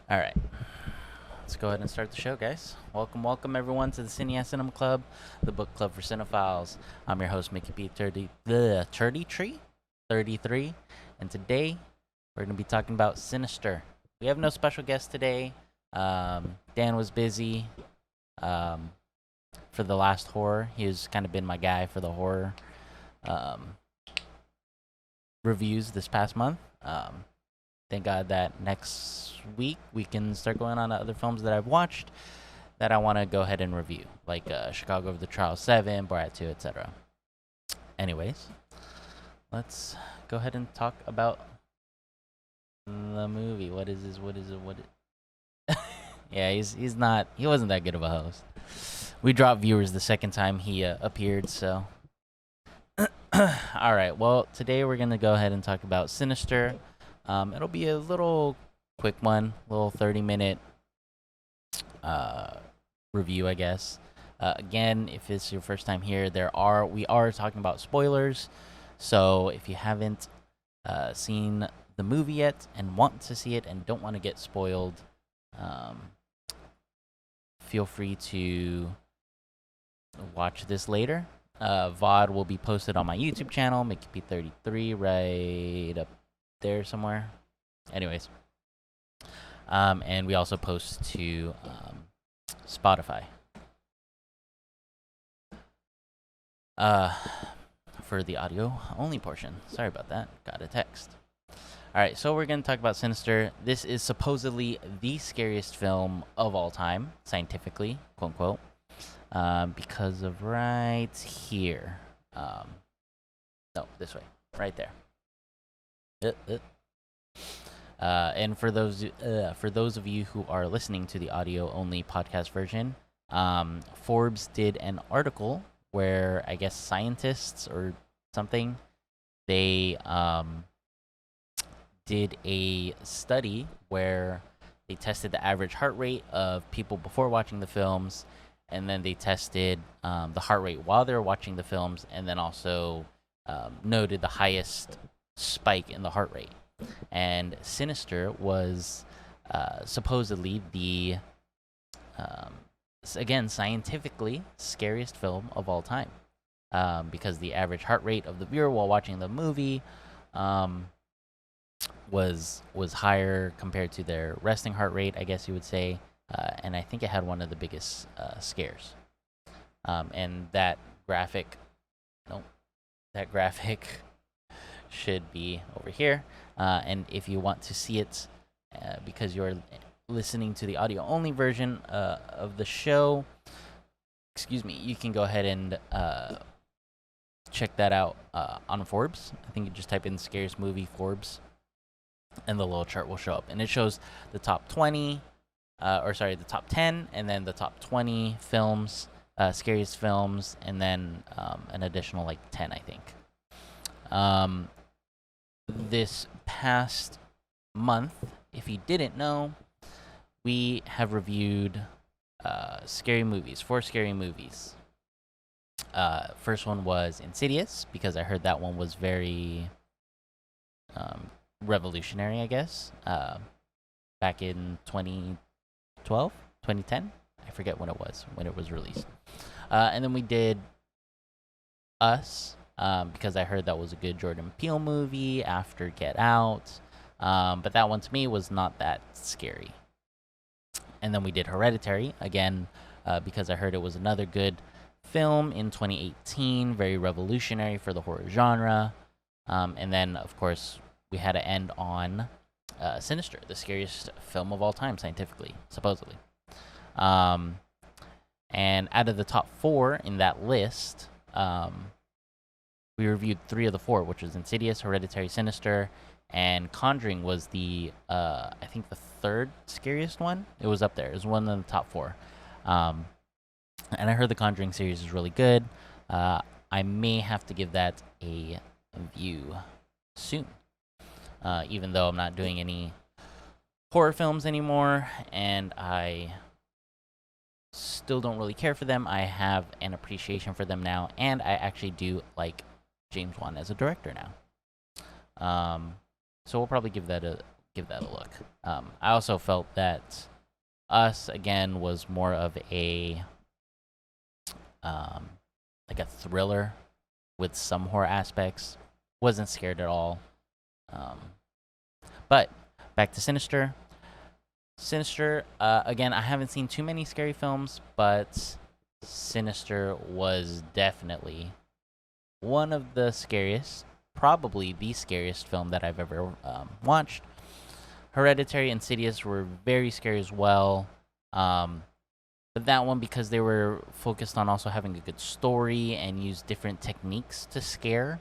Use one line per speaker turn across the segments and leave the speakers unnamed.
All right, let's go ahead and start the show, guys. Welcome everyone to the Cinéaste Cinema Club, the book club for cinephiles. I'm your host, Mickey P. 33, and today we're going to be talking about Sinister. We have no special guest today. Dan was busy um, for the last horror. He's kind of been my guy for the horror um, reviews this past month. Thank God that next week we can start going on to other films that I've watched that I want to go ahead and review, like Chicago of the Trial 7, Borat 2, etc. Anyways, let's go ahead and talk about the movie. What is this? What is it? What? Yeah, he wasn't that good of a host. We dropped viewers the second time he appeared, so. All right. Well, today we're gonna go ahead and talk about Sinister. It'll be a little quick one, little 30-minute review, I guess. Again, if it's your first time here, we are talking about spoilers. So if you haven't seen the movie yet and want to see it and don't want to get spoiled, feel free to watch this later. VOD will be posted on my YouTube channel, MickeyP33, right up there somewhere. Anyways, and we also post to Spotify. For the audio only portion. Sorry about that. Got a text. All right, so we're going to talk about Sinister. This is supposedly the scariest film of all time, scientifically, quote unquote, because of right here. No, this way, right there. And for those of you who are listening to the audio only podcast version, Forbes did an article where I guess scientists or something, they did a study where they tested the average heart rate of people before watching the films, and then they tested the heart rate while they were watching the films, and then also noted the highest spike in the heart rate. And Sinister was supposedly the again, scientifically scariest film of all time, because the average heart rate of the viewer while watching the movie was higher compared to their resting heart rate, I guess you would say, and I think it had one of the biggest scares. And that graphic, should be over here. And if you want to see it, because you're listening to the audio only version of the show, you can go ahead and check that out on Forbes. I think you just type in scariest movie Forbes, and the little chart will show up, and it shows the top 20, the top 10, and then the top 20 films, scariest films, and then an additional like 10, I think. This past month, if you didn't know, we have reviewed scary movies, 4 scary movies. First one was Insidious, because I heard that one was very revolutionary, I guess. Back in 2012, 2010, I forget when it was released. And then we did Us, because I heard that was a good Jordan Peele movie after Get Out. But that one to me was not that scary. And then we did Hereditary, again, because I heard it was another good film in 2018, very revolutionary for the horror genre. And then, of course, we had to end on Sinister, the scariest film of all time, scientifically, supposedly. And out of the top 4 in that list, we reviewed 3 of the 4, which was Insidious, Hereditary, Sinister, and Conjuring was the I think the 3rd scariest one. It was up there. It was one of the top 4. And I heard the Conjuring series is really good. I may have to give that a view soon, even though I'm not doing any horror films anymore, and I still don't really care for them. I have an appreciation for them now, and I actually do like James Wan as a director now. So we'll probably give that give that a look. I also felt that Us again was more of a like a thriller with some horror aspects. Wasn't scared at all. Um, but back to Sinister. Sinister, again, I haven't seen too many scary films, but Sinister was definitely one of the scariest, probably the scariest film that I've ever watched. Hereditary and Insidious were very scary as well. But that one, because they were focused on also having a good story and used different techniques to scare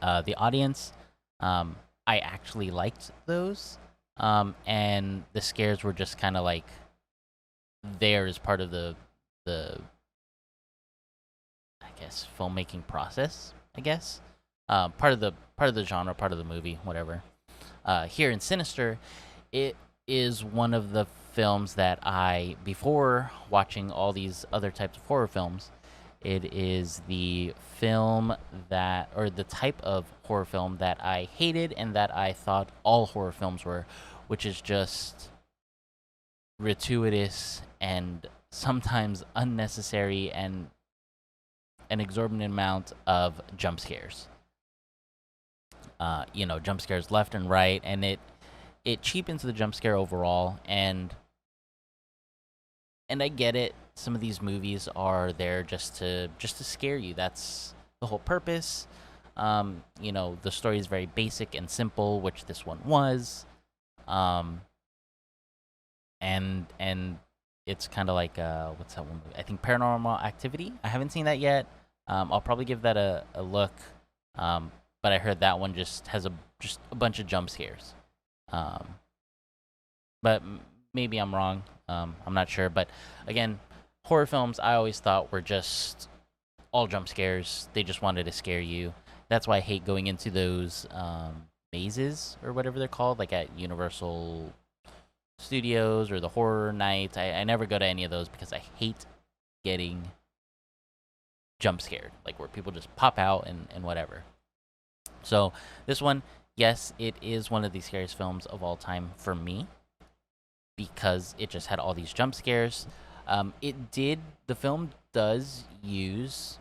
the audience, I actually liked those. And the scares were just kind of like there as part of the I guess filmmaking process. I guess part of the genre, part of the movie, whatever. Here in Sinister, it is one of the films that I, before watching all these other types of horror films, it is the film that, or the type of horror film that I hated and that I thought all horror films were, which is just gratuitous and sometimes unnecessary and an exorbitant amount of jump scares. Jump scares left and right, and it cheapens the jump scare overall. And I get it. Some of these movies are there just to scare you. That's the whole purpose. The story is very basic and simple, which this one was. And it's kind of like what's that one movie? I think Paranormal Activity. I haven't seen that yet. I'll probably give that a look. But I heard that one just has a bunch of jump scares. But maybe I'm wrong. I'm not sure. But again, horror films I always thought were just all jump scares. They just wanted to scare you. That's why I hate going into those mazes or whatever they're called, like at Universal Studios or the horror nights. I never go to any of those because I hate getting jump scared, like where people just pop out and whatever. So this one, yes, it is one of the scariest films of all time for me because it just had all these jump scares. The film does use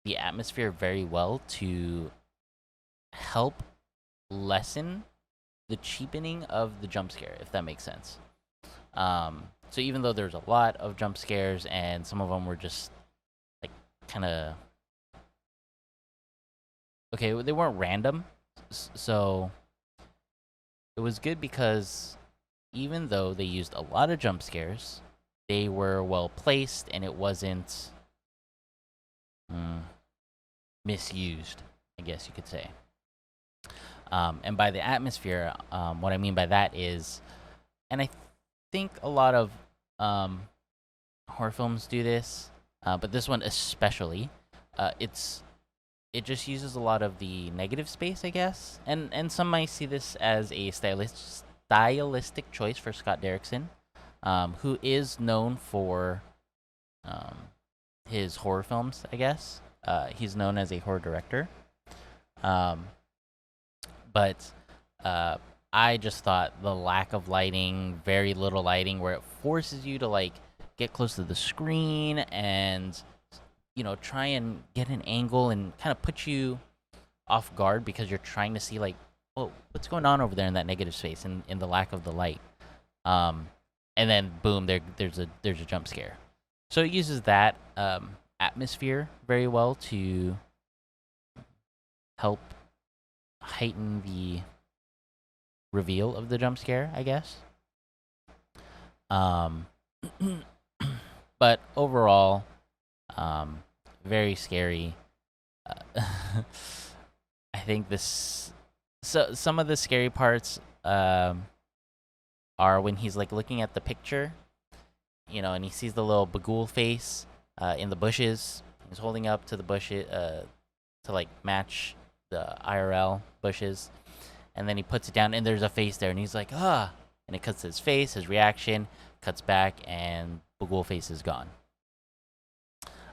the atmosphere very well to help lessen the cheapening of the jump scare, if that makes sense. So even though there's a lot of jump scares and some of them were just like kind of okay, they weren't random, so it was good because even though they used a lot of jump scares, they were well placed and it wasn't misused, I guess you could say. And by the atmosphere, what I mean by that is, and I think a lot of horror films do this, but this one especially, it just uses a lot of the negative space, I guess, and some might see this as a stylistic choice for Scott Derrickson, who is known for his horror films, I guess. He's known as a horror director. But I just thought the lack of lighting, very little lighting, where it forces you to like get close to the screen and try and get an angle and kind of put you off guard because you're trying to see like, oh, what's going on over there in that negative space and in the lack of the light. And then boom, there's a jump scare. So it uses that atmosphere very well to help heighten the reveal of the jump scare, I guess. But overall, very scary. I think some of the scary parts are when he's like looking at the picture, and he sees the little Bagul face in the bushes. He's holding up to the bushes to like match the IRL bushes, and then he puts it down and there's a face there and he's like, and it cuts his face, his reaction, cuts back, and Bagul face is gone.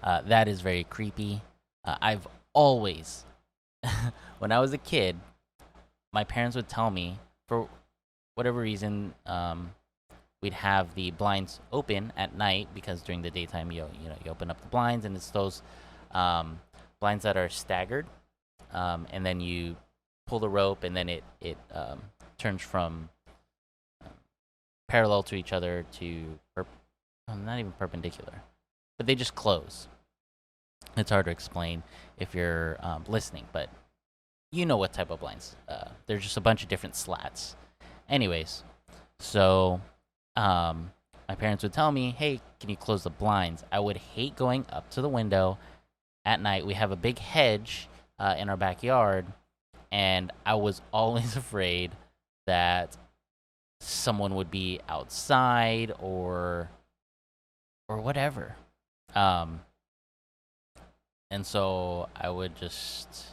That is very creepy. I've always when I was a kid, my parents would tell me, for whatever reason, we'd have the blinds open at night because during the daytime, you open up the blinds, and it's those blinds that are staggered, and then you pull the rope, and then it turns from parallel to each other to not even perpendicular, but they just close. It's hard to explain if you're listening, but you know what type of blinds. There's just a bunch of different slats. Anyways, so my parents would tell me, hey, can you close the blinds? I would hate going up to the window at night. We have a big hedge in our backyard, and I was always afraid that someone would be outside or whatever. And so I would just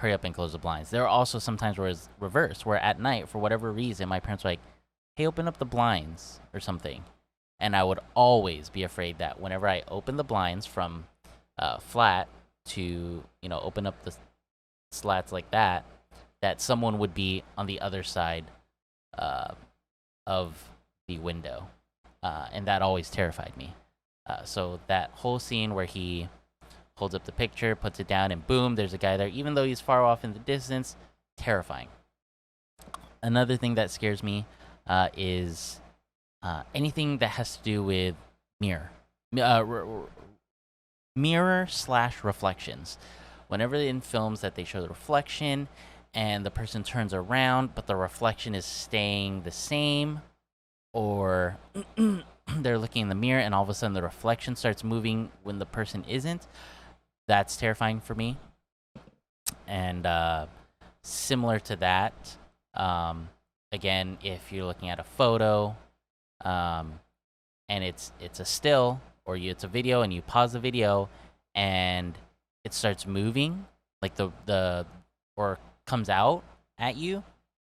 hurry up and close the blinds. There are also sometimes where it's reversed, where at night, for whatever reason, my parents were like, hey, open up the blinds or something. And I would always be afraid that whenever I open the blinds from flat to, open up the slats like that, that someone would be on the other side of the window. And that always terrified me. So that whole scene where he holds up the picture, puts it down, and boom, there's a guy there, even though he's far off in the distance, terrifying. Another thing that scares me is anything that has to do with mirror/reflections. Whenever in films that they show the reflection and the person turns around, but the reflection is staying the same, or they're looking in the mirror and all of a sudden the reflection starts moving when the person isn't, that's terrifying for me. And similar to that, again, if you're looking at a photo and it's a still, or it's a video and you pause the video and it starts moving, like the or comes out at you,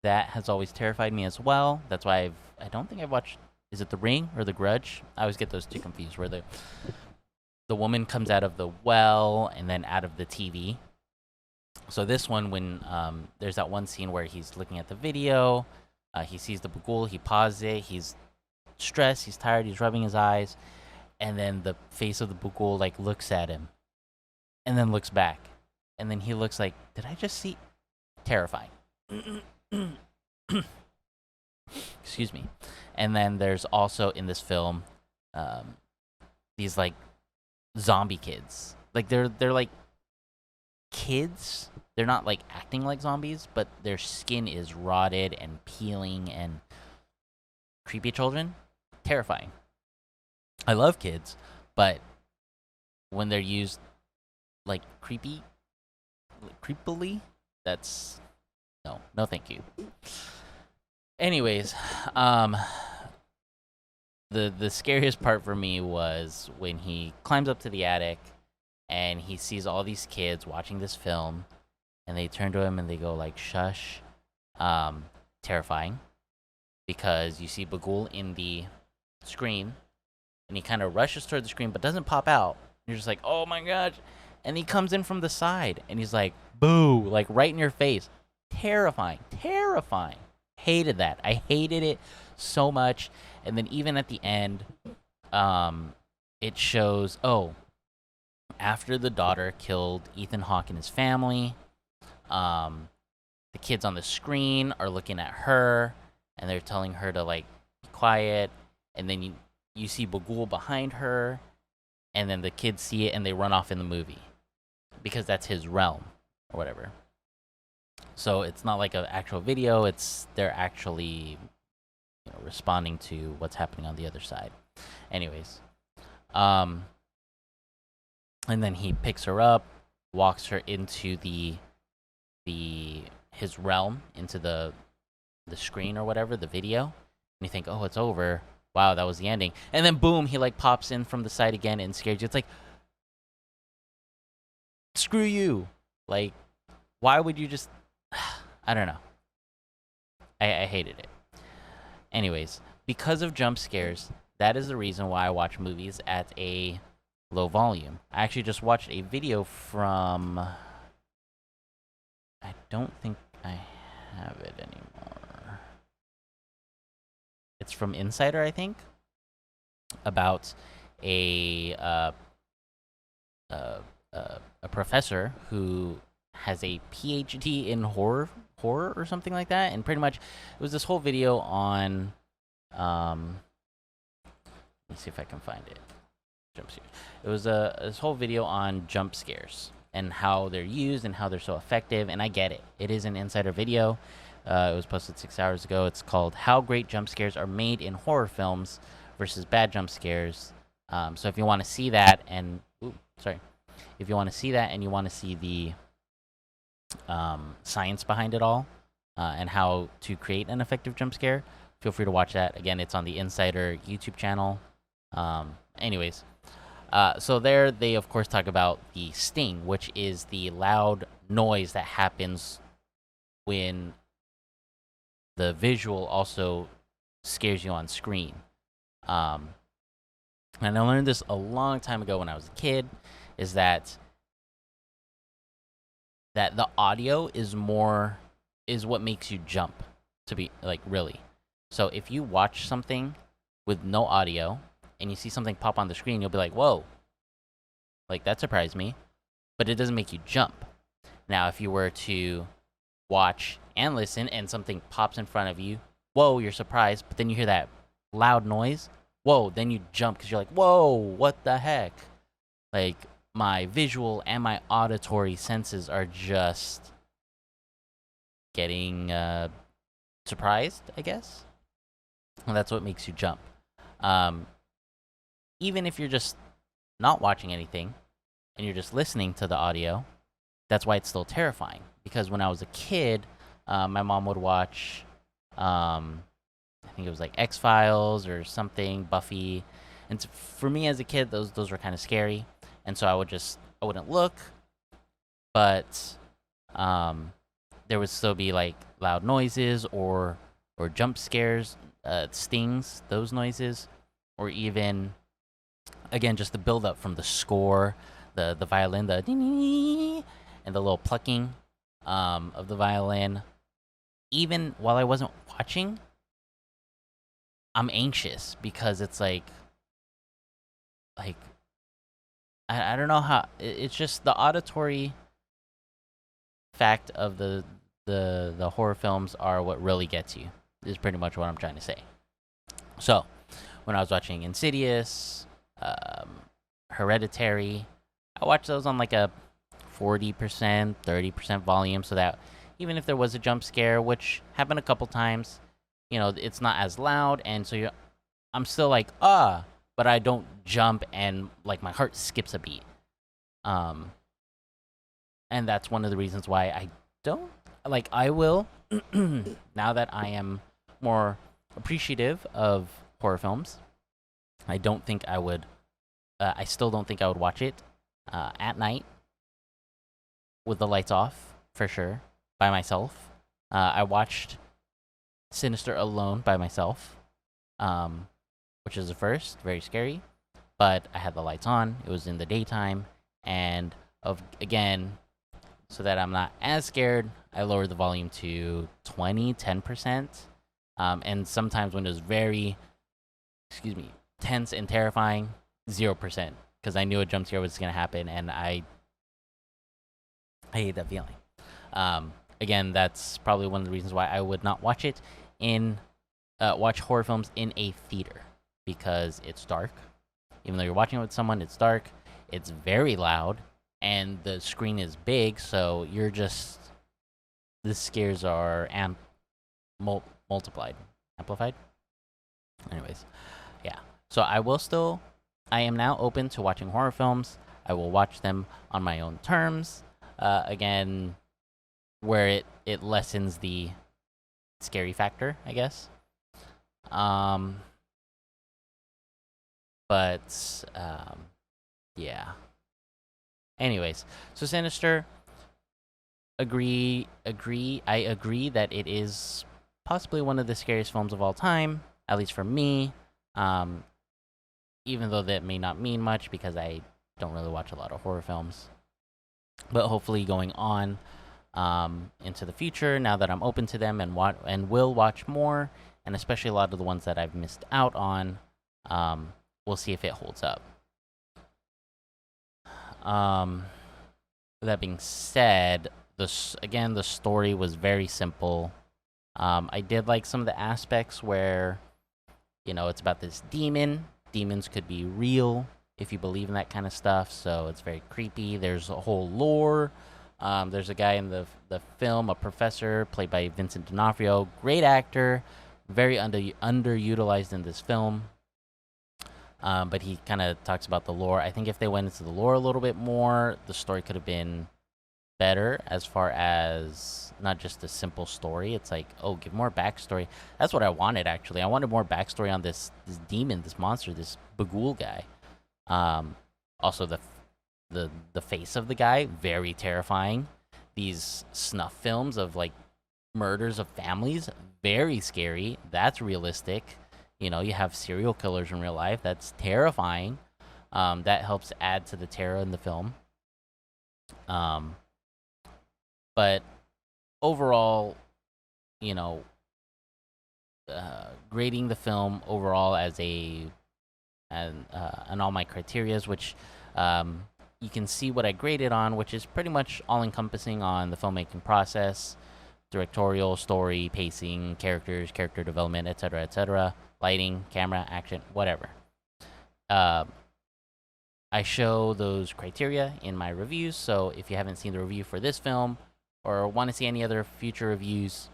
that has always terrified me as well. That's why I don't think I've watched, is it The Ring or The Grudge? I always get those two confused, where the woman comes out of the well and then out of the TV. So this one, when there's that one scene where he's looking at the video, he sees the Bagul, he pauses it, he's stressed, he's tired, he's rubbing his eyes, and then the face of the Bagul like looks at him and then looks back, and then he looks like, did I just see? Terrifying. Excuse me. And then there's also in this film these like zombie kids. Like they're like kids. They're not like acting like zombies, but their skin is rotted and peeling and creepy children. Terrifying. I love kids, but when they're used like creepily, that's no thank you. Anyways, the scariest part for me was when he climbs up to the attic and he sees all these kids watching this film, and they turn to him and they go like, shush. Terrifying, because you see Bagul in the screen and he kind of rushes toward the screen but doesn't pop out. You're just like, oh my gosh. And he comes in from the side and he's like, boo, like right in your face. Terrifying. Hated that. I hated it so much. And then even at the end, it shows, after the daughter killed Ethan Hawke and his family, the kids on the screen are looking at her and they're telling her to like be quiet. And then you see Bagul behind her, and then the kids see it and they run off in the movie because that's his realm or whatever. So it's not like an actual video. They're actually responding to what's happening on the other side. Anyways, and then he picks her up, walks her into his realm, into the screen or whatever, the video, and you think, oh, it's over. Wow, that was the ending. And then boom, he like pops in from the side again and scares you. It's like, screw you. Like, why would you just... I don't know. I hated it. Anyways, because of jump scares, that is the reason why I watch movies at a low volume. I actually just watched a video from... I don't think I have it anymore. It's from Insider, I think, about a a professor who has a PhD in horror or something like that, and pretty much it was this whole video on let me see if I can find it. Jump scares. It was this whole video on jump scares and how they're used and how they're so effective. And I get it. It is an Insider video. It was posted 6 hours ago. It's called "How Great Jump Scares Are Made in Horror Films versus Bad Jump Scares." So if you want to see that, and if you want to see that and you want to see the science behind it all and how to create an effective jump scare, feel free to watch that. Again, it's on the Insider YouTube channel. Anyways, so there they of course talk about the sting, which is the loud noise that happens when the visual also scares you on screen. And I learned this a long time ago when I was a kid, is that the audio is what makes you jump, to be like, really. So if you watch something with no audio and you see something pop on the screen, you'll be like, whoa, like that surprised me, but it doesn't make you jump. Now, if you were to watch and listen and something pops in front of you, whoa, you're surprised, but then you hear that loud noise, whoa, then you jump because you're like, whoa, what the heck? Like, my visual and my auditory senses are just getting surprised, I guess. And that's what makes you jump. Even if you're just not watching anything and you're just listening to the audio, that's why it's still terrifying. Because when I was a kid, my mom would watch, I think it was like X-Files or something, Buffy. And for me as a kid, those were kind of scary. And so I wouldn't look, but there would still be like loud noises or jump scares, stings, those noises, or even, again, just the build up from the score, the violin, the ding, and the little plucking of the violin. Even while I wasn't watching, I'm anxious because it's like I don't know how, it's just the auditory fact of the horror films are what really gets you, is pretty much what I'm trying to say. So when I was watching Insidious, Hereditary, I watched those on like a 40%, 30% volume, so that even if there was a jump scare, which happened a couple times, it's not as loud, and so I'm still like, but I don't jump and like my heart skips a beat. And that's one of the reasons why I don't, like, I will, now that I am more appreciative of horror films, I don't think I would, I still don't think I would watch it at night with the lights off, for sure, by myself. I watched Sinister alone by myself, which is the first, very scary, but I had the lights on, it was in the daytime, and again, so that I'm not as scared, I lowered the volume to 10%, and sometimes when it was very, tense and terrifying, 0%, because I knew a jump scare was going to happen, and I hate that feeling. Again, that's probably one of the reasons why I would not watch it watch horror films in a theater, because it's dark. Even though you're watching it with someone, it's dark, it's very loud, and the screen is big, so the scares are multiplied, amplified. Anyways, yeah. So I am now open to watching horror films. I will watch them on my own terms. Again, where it lessens the scary factor, I guess. Yeah. Anyways, so Sinister, I agree that it is possibly one of the scariest films of all time, at least for me. Even though that may not mean much because I don't really watch a lot of horror films. But hopefully going on into the future, now that I'm open to them and will watch more and especially a lot of the ones that I've missed out on. We'll see if it holds up. With that being said, the story was very simple. I did like some of the aspects where, it's about this demon. Demons could be real if you believe in that kind of stuff, so it's very creepy. There's a whole lore. There's a guy in the film, a professor played by Vincent D'Onofrio, great actor, very underutilized in this film. But he kind of talks about the lore. I think if they went into the lore a little bit more, the story could have been better, as far as not just a simple story. It's like, oh, give more backstory. That's what I wanted, actually. I wanted more backstory on this demon, this monster, this Bagul guy. Also, the face of the guy, very terrifying. These snuff films of like murders of families, very scary. That's realistic. You have serial killers in real life. That's terrifying. That helps add to the terror in the film. But overall, grading the film overall as and all my criterias, which you can see what I graded on, which is pretty much all encompassing on the filmmaking process, directorial, story, pacing, characters, character development, etc., lighting, camera, action, whatever. I show those criteria in my reviews, so if you haven't seen the review for this film or want to see any other future reviews,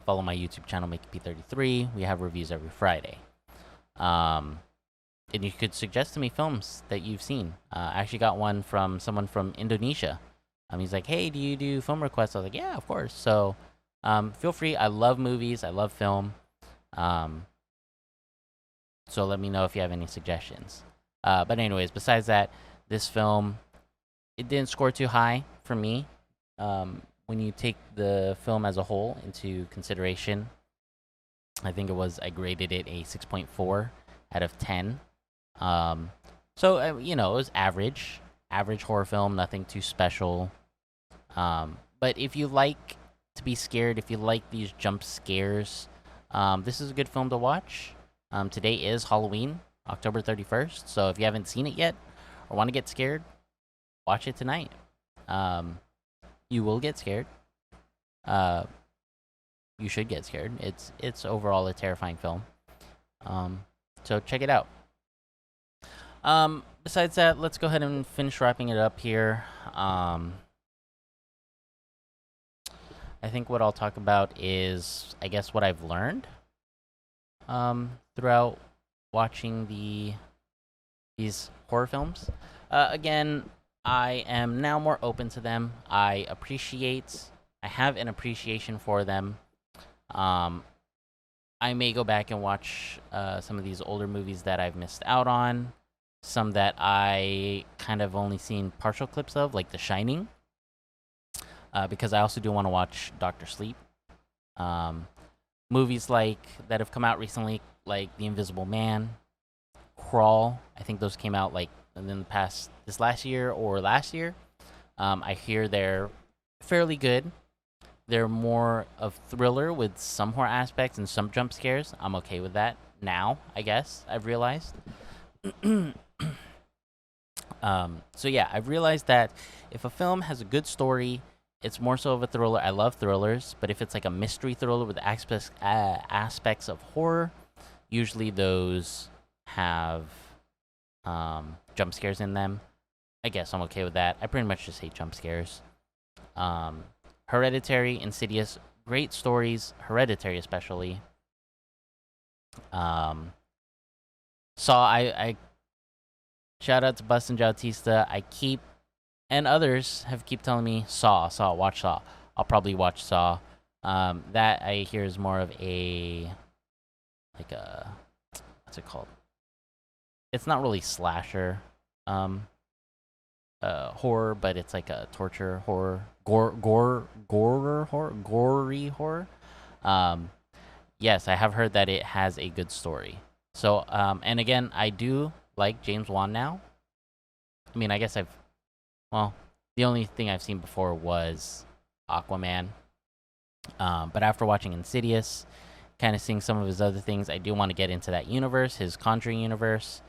follow my YouTube channel, MakeP33. We have reviews every Friday. And you could suggest to me films that you've seen. I actually got one from someone from Indonesia. He's like, hey, do you do film requests? I was like, yeah, of course. So feel free. I love movies. I love film. So let me know if you have any suggestions. But anyways, besides that, this film, it didn't score too high for me. When you take the film as a whole into consideration, I graded it a 6.4 out of 10. So, it was average horror film, nothing too special. But if you like to be scared, if you like these jump scares, this is a good film to watch. Today is Halloween, October 31st. So if you haven't seen it yet or want to get scared, watch it tonight. You will get scared. You should get scared. It's overall a terrifying film. So check it out. Besides that, let's go ahead and finish wrapping it up here. I think what I'll talk about is, I guess, what I've learned throughout watching these horror films. Again, I am now more open to them. I have an appreciation for them. I may go back and watch some of these older movies that I've missed out on. Some that I kind of only seen partial clips of, like The Shining. Because I also do want to watch Dr. Sleep. Movies that have come out recently, like The Invisible Man, Crawl. I think those came out this last year or last year. I hear they're fairly good. They're more of thriller with some horror aspects and some jump scares. I'm okay with that now, I guess. I've realized. So yeah, I've realized that if a film has a good story, it's more so of a thriller. I love thrillers, but if it's like a mystery thriller with aspects of horror, usually those have jump scares in them. I guess I'm okay with that. I pretty much just hate jump scares. Hereditary, Insidious, great stories. Hereditary especially. Saw, I shout out to Bustin' Jautista. And others keep telling me watch Saw. I'll probably watch Saw. That I hear is more of what's it called? It's not really slasher horror, but it's like a torture horror, gory horror. Yes, I have heard that it has a good story. So, and again, I do like James Wan now. I mean, I guess the only thing I've seen before was Aquaman. But after watching Insidious kind of seeing some of his other things. I do want to get into that universe, his Conjuring universe.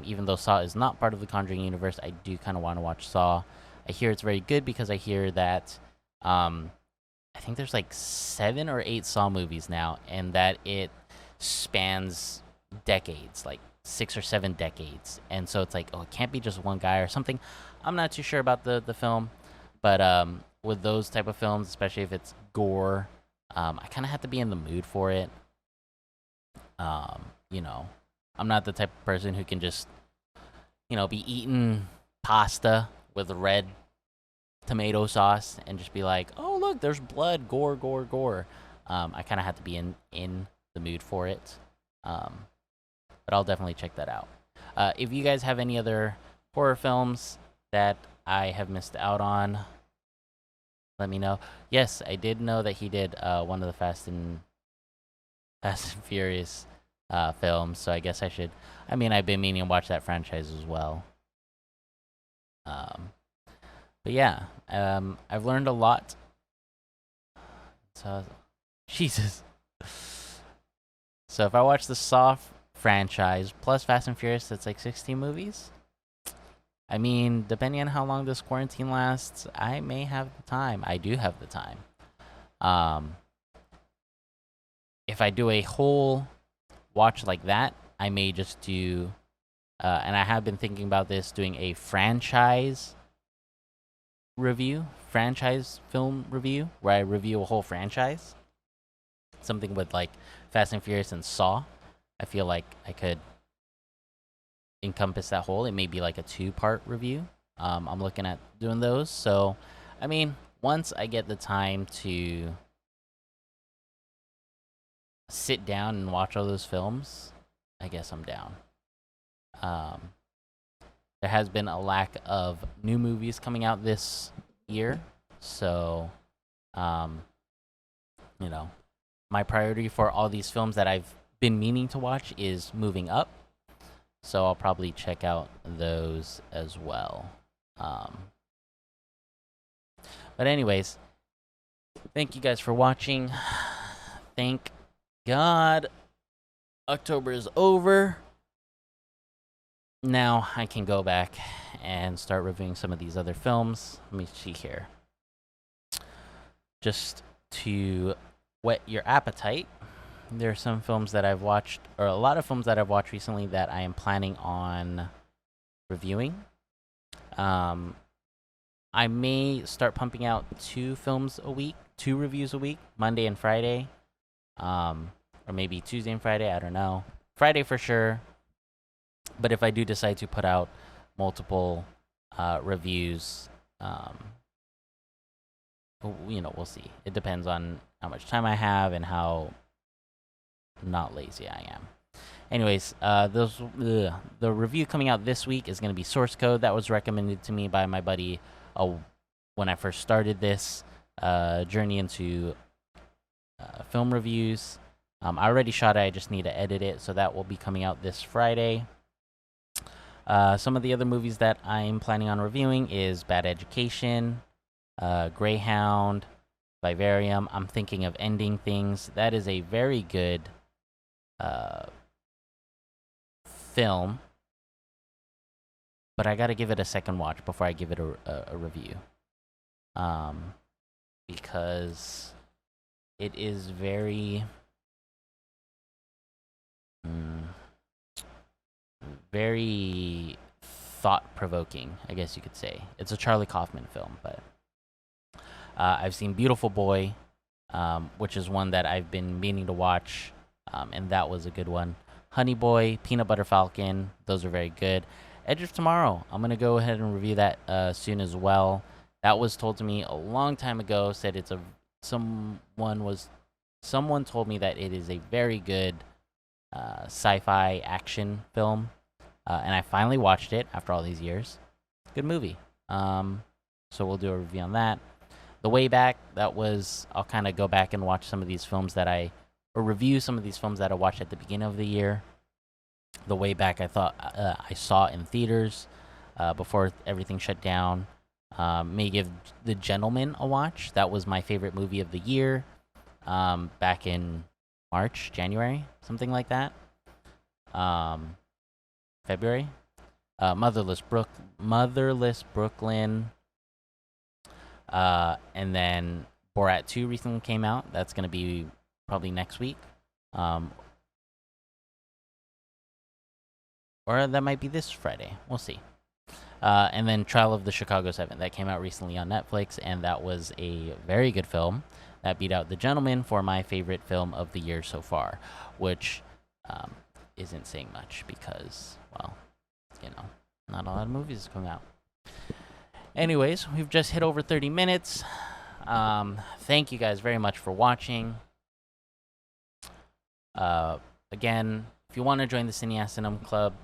Even though Saw is not part of the Conjuring universe, I do kind of want to watch Saw. I hear it's very good because I hear that I think there's like 7 or 8 Saw movies now, and that it spans decades, like 6 or 7 decades. And so it's like, oh, it can't be just one guy or something. I'm not too sure about the film, but with those type of films, especially if it's gore, I kind of have to be in the mood for it. You know, I'm not the type of person who can just, be eating pasta with red tomato sauce and just be like, oh, look, there's blood, gore, gore, gore. I kind of have to be in the mood for it. But I'll definitely check that out. If you guys have any other horror films that I have missed out on, let me know. Yes, I did know that he did one of the Fast and Furious films, so I guess I should. I mean, I've been meaning to watch that franchise as well. But yeah, I've learned a lot. So, Jesus. So if I watch the Saw franchise plus Fast and Furious, that's like 16 movies. I mean, depending on how long this quarantine lasts, I may have the time. I do have the time. If I do a whole watch like that, I may just do, and I have been thinking about this, doing a franchise film review, where I review a whole franchise. Something with like Fast and Furious and Saw. I feel like I could encompass that whole. It may be like a 2-part review. I'm looking at doing those. So, I mean, once I get the time to sit down and watch all those films, I guess I'm down. There has been a lack of new movies coming out this year, so my priority for all these films that I've been meaning to watch is moving up, so I'll probably check out those as well. But anyways, thank you guys for watching. Thank God October is over. Now I can go back and start reviewing some of these other films. Let me see here. Just to whet your appetite, there are some films that I've watched, or a lot of films that I've watched recently that I am planning on reviewing. I may start pumping out 2 reviews a week, Monday and Friday, or maybe Tuesday and Friday, I don't know. Friday for sure. But if I do decide to put out multiple reviews, we'll see. It depends on how much time I have and how not lazy I am. Anyways, the review coming out this week is going to be Source Code. That was recommended to me by my buddy when I first started this journey into film reviews. I already shot it. I just need to edit it, so that will be coming out this Friday. Some of the other movies that I'm planning on reviewing is Bad Education, Greyhound, Vivarium. I'm thinking of Ending Things. That is a very good film, but I got to give it a second watch before I give it a review, because it is very very thought-provoking, I guess you could say. It's a Charlie Kaufman film, but I've seen Beautiful Boy, which is one that I've been meaning to watch, and that was a good one. Honey Boy, Peanut Butter Falcon, those are very good. Edge of Tomorrow, I'm going to go ahead and review that soon as well. That was told to me a long time ago, said someone told me that it is a very good sci-fi action film, and I finally watched it after all these years. Good movie. So we'll do a review on that. The Way Back, I'll kind of go back and watch some of these films or review some of these films that I watched at the beginning of the year. The Way Back, I thought I saw in theaters before everything shut down. May give The Gentleman a watch. That was my favorite movie of the year back in March, January, something like that. February. Motherless Brooklyn. And then Borat 2 recently came out. That's gonna be probably next week. Or that might be this Friday. We'll see. And then Trial of the Chicago 7 that came out recently on Netflix, and that was a very good film that beat out The Gentleman for my favorite film of the year so far, which isn't saying much because, well, not a lot of movies come out. Anyways, we've just hit over 30 minutes. Thank you guys very much for watching. Again, if you want to join the Cinéaste Cinema Club,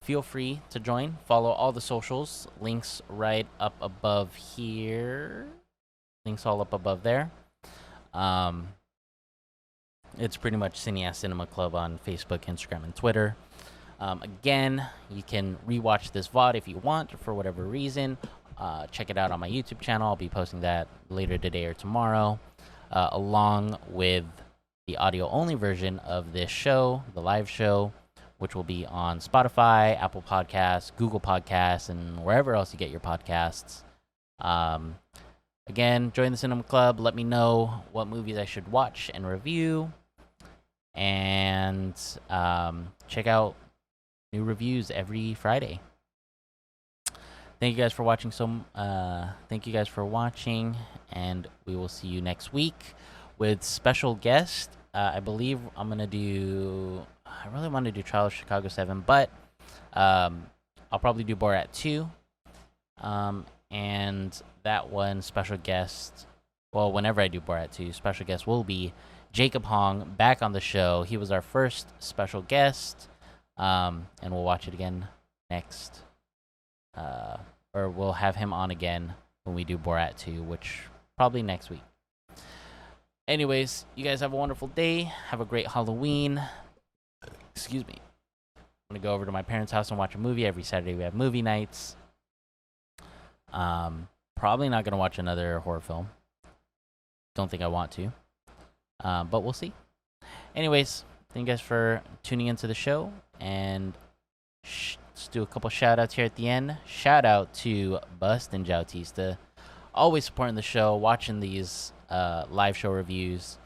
feel free to join. Follow all the socials. Links right up above here. Links all up above there. It's pretty much Cinéaste Cinema Club on Facebook, Instagram, and Twitter. Again, you can rewatch this VOD if you want for whatever reason. Check it out on my YouTube channel. I'll be posting that later today or tomorrow, along with the audio-only version of this show, the live show, which will be on Spotify, Apple Podcasts, Google Podcasts, and wherever else you get your podcasts. Again, join the Cinema Club. Let me know what movies I should watch and review. And check out new reviews every Friday. Thank you guys for watching. Thank you guys for watching, and we will see you next week with special guest. I believe I'm gonna do. I really want to do Trial of Chicago 7, but I'll probably do Borat 2. And that one special guest. Well, whenever I do Borat 2, special guest will be Jacob Hong back on the show. He was our first special guest, and we'll watch it again next. Or we'll have him on again when we do Borat 2, which probably next week. Anyways, you guys have a wonderful day. Have a great Halloween. Excuse me. I'm going to go over to my parents' house and watch a movie. Every Saturday we have movie nights. Probably not going to watch another horror film. Don't think I want to. But we'll see. Anyways, thank you guys for tuning into the show. And let's do a couple shout-outs here at the end. Shout-out to Bust and Jautista. Always supporting the show, watching these live show reviews.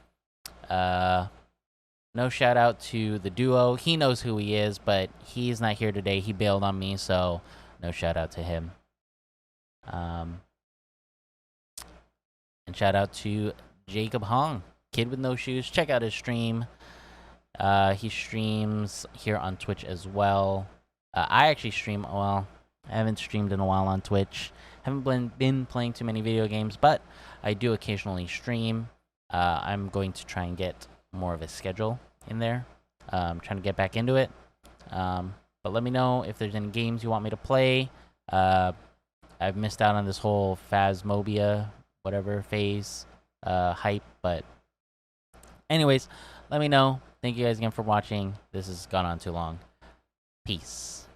No shout out to the duo. He knows who he is, but he's not here today. He bailed on me, so no shout out to him. And shout out to Jacob Hong, Kid with No Shoes. Check out his stream. He streams here on Twitch as well. I actually stream. Well, I haven't streamed in a while on Twitch. Haven't been playing too many video games, but I do occasionally stream. I'm going to try and get more of a schedule in there. I'm trying to get back into it. But let me know if there's any games you want me to play. I've missed out on this whole Phasmophobia, whatever, phase hype. But anyways, let me know. Thank you guys again for watching. This has gone on too long. Peace.